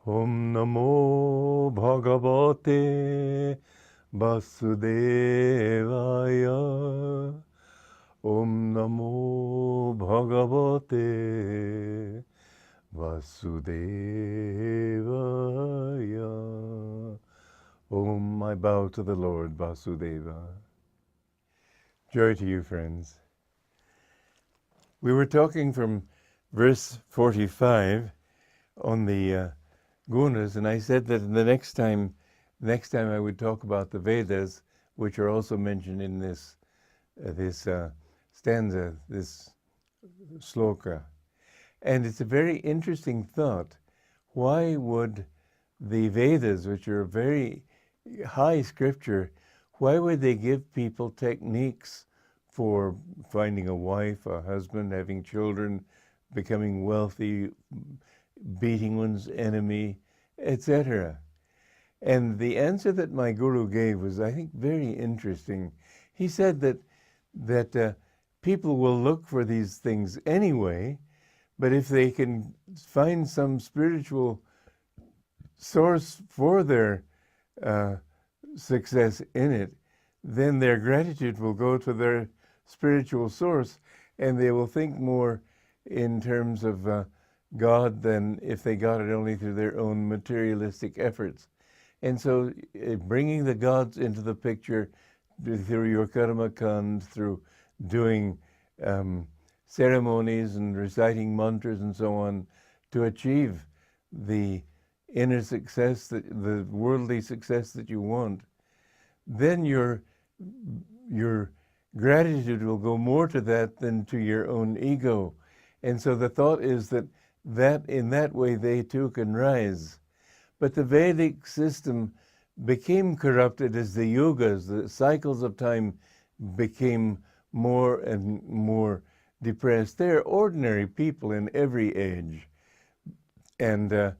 Om Namo Bhagavate Vasudevaya. Om Namo Bhagavate Vasudevaya. Om, I bow to the Lord Vasudeva. Joy to you, friends. We were talking from verse 45 on the gunas, and I said that the next time I would talk about the Vedas, which are also mentioned in this stanza, this sloka. And it's a very interesting thought. Why would the Vedas, which are a very high scripture, why would they give people techniques for finding a wife, a husband, having children, becoming wealthy, beating one's enemy, etc.? And the answer that my guru gave was, I think, very interesting. He said that people will look for these things anyway, but if they can find some spiritual source for their success in it, then their gratitude will go to their spiritual source, and they will think more in terms of God than if they got it only through their own materialistic efforts. And so bringing the gods into the picture through your karma kand, through doing ceremonies and reciting mantras and so on to achieve the inner success, the worldly success that you want, then your gratitude will go more to that than to your own ego. And so the thought is that in that way they too can rise. But the Vedic system became corrupted as the yugas, the cycles of time, became more and more depressed. They're ordinary people in every age. And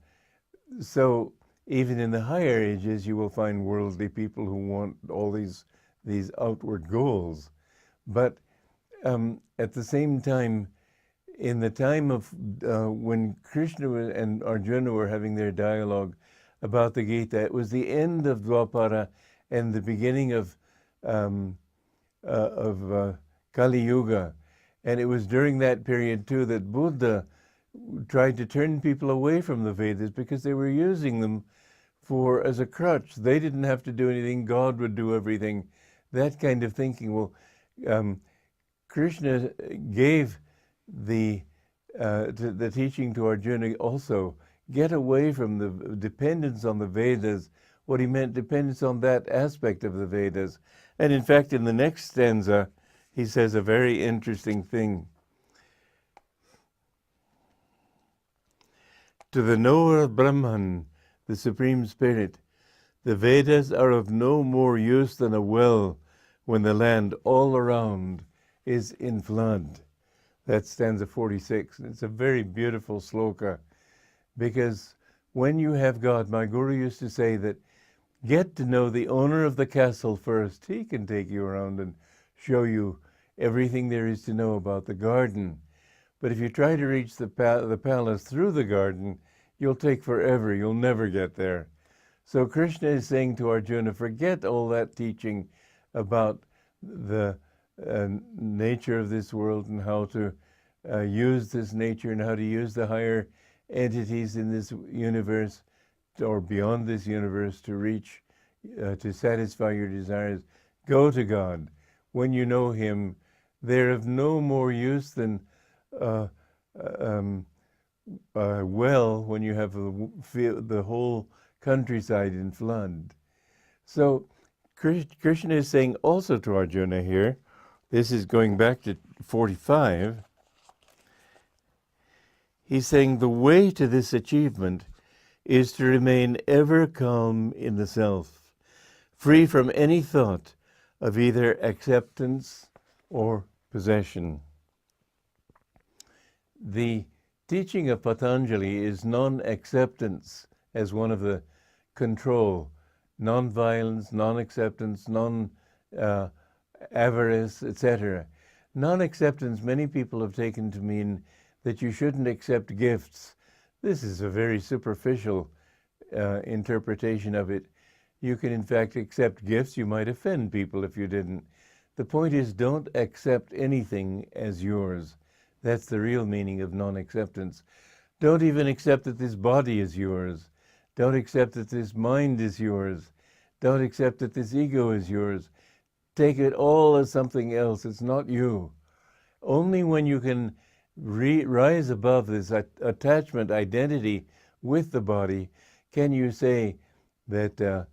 so even in the higher ages, you will find worldly people who want all these outward goals. But at the same time, in the time of when Krishna and Arjuna were having their dialogue about the Gita, it was the end of Dwapara and the beginning of Kali Yuga. And it was during that period too that Buddha tried to turn people away from the Vedas because they were using them as a crutch. They didn't have to do anything, God would do everything. That kind of thinking. Well, Krishna gave the teaching to Arjuna also. Get away from the dependence on the Vedas. What he meant, dependence on that aspect of the Vedas. And in fact, in the next stanza, he says a very interesting thing. To the knower of Brahman, the Supreme Spirit, the Vedas are of no more use than a well when the land all around is in flood. That's stanza 46. It's a very beautiful sloka, because when you have God, my guru used to say that get to know the owner of the castle first. He can take you around and show you everything there is to know about the garden. But if you try to reach the palace through the garden, you'll take forever. You'll never get there. So Krishna is saying to Arjuna, forget all that teaching about the nature of this world and how to use this nature and how to use the higher entities in this universe or beyond this universe to reach, to satisfy your desires. Go to God. When you know Him, they're of no more use than well when you have the whole countryside in flood. So Krishna is saying also to Arjuna here, this is going back to 45, he's saying the way to this achievement is to remain ever calm in the self, free from any thought of either acceptance or possession. The teaching of Patanjali is non-acceptance as one of the control, non-violence, non-acceptance, non-avarice, etc. Non-acceptance, many people have taken to mean that you shouldn't accept gifts. This is a very superficial interpretation of it. You can, in fact, accept gifts. You might offend people if you didn't. The point is, don't accept anything as yours. That's the real meaning of non-acceptance. Don't even accept that this body is yours. Don't accept that this mind is yours. Don't accept that this ego is yours. Take it all as something else. It's not you. Only when you can rise above this attachment identity with the body can you say that,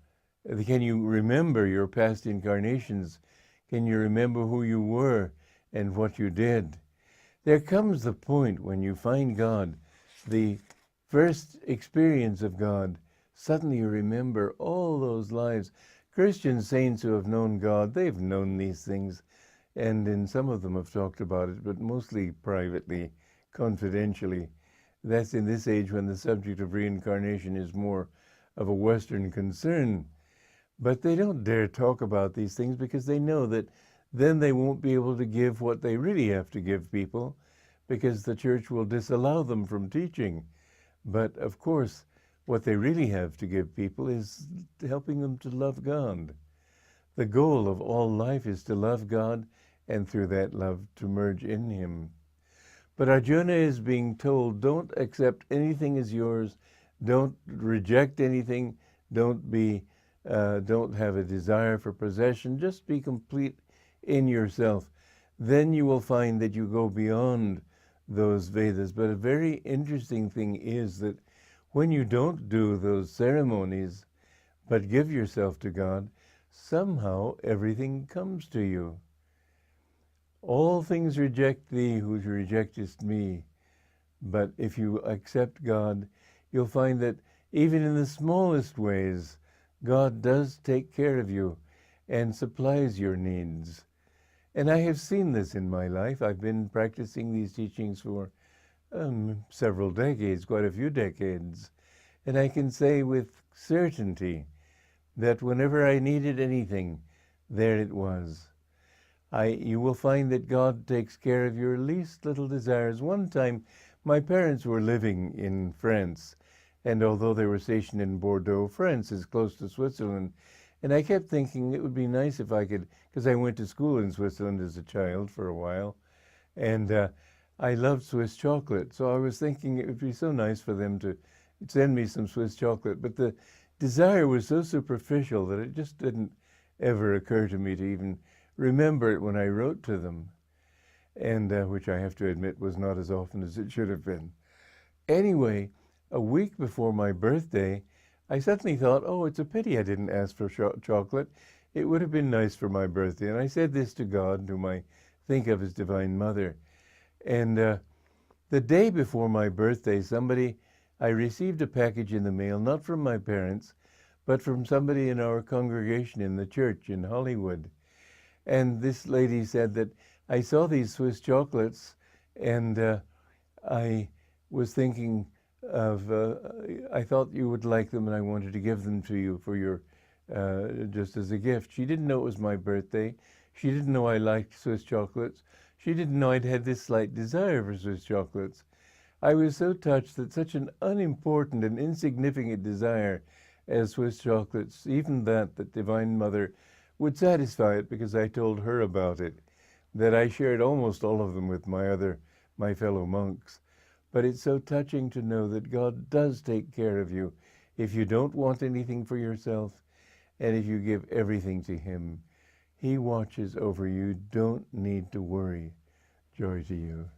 can you remember your past incarnations? Can you remember who you were and what you did? There comes the point when you find God, the first experience of God, suddenly you remember all those lives. Christian saints who have known God, they've known these things, and in some of them have talked about it, but mostly privately, confidentially. That's in this age when the subject of reincarnation is more of a Western concern. But they don't dare talk about these things because they know that then they won't be able to give what they really have to give people, because the church will disallow them from teaching. But of course, what they really have to give people is helping them to love God. The goal of all life is to love God, and through that love to merge in Him. But Arjuna is being told, don't accept anything as yours, don't reject anything, don't have a desire for possession, just be complete in yourself. Then you will find that you go beyond those Vedas. But a very interesting thing is that when you don't do those ceremonies, but give yourself to God, somehow everything comes to you. All things reject thee who rejectest me. But if you accept God, you'll find that even in the smallest ways, God does take care of you and supplies your needs. And I have seen this in my life. I've been practicing these teachings for several decades, quite a few decades. And I can say with certainty that whenever I needed anything, there it was. You will find that God takes care of your least little desires. One time, my parents were living in France, and although they were stationed in Bordeaux, France is close to Switzerland, and I kept thinking it would be nice if I could, because I went to school in Switzerland as a child for a while, and I loved Swiss chocolate, so I was thinking it would be so nice for them to send me some Swiss chocolate, but the desire was so superficial that it just didn't ever occur to me to even remember it when I wrote to them, and which I have to admit was not as often as it should have been. Anyway, a week before my birthday, I suddenly thought, oh, it's a pity I didn't ask for chocolate. It would have been nice for my birthday. And I said this to God, whom I think of as Divine Mother. And the day before my birthday, I received a package in the mail, not from my parents, but from somebody in our congregation in the church in Hollywood. And this lady said that I saw these Swiss chocolates, and I was thinking of, I thought you would like them, and I wanted to give them to you for your, just as a gift. She didn't know it was my birthday. She didn't know I liked Swiss chocolates. She didn't know I'd had this slight desire for Swiss chocolates. I was so touched that such an unimportant and insignificant desire as Swiss chocolates, even that Divine Mother would satisfy it because I told her about it, that I shared almost all of them with my fellow monks. But it's so touching to know that God does take care of you if you don't want anything for yourself, and if you give everything to Him. He watches over you. Don't need to worry. Joy to you.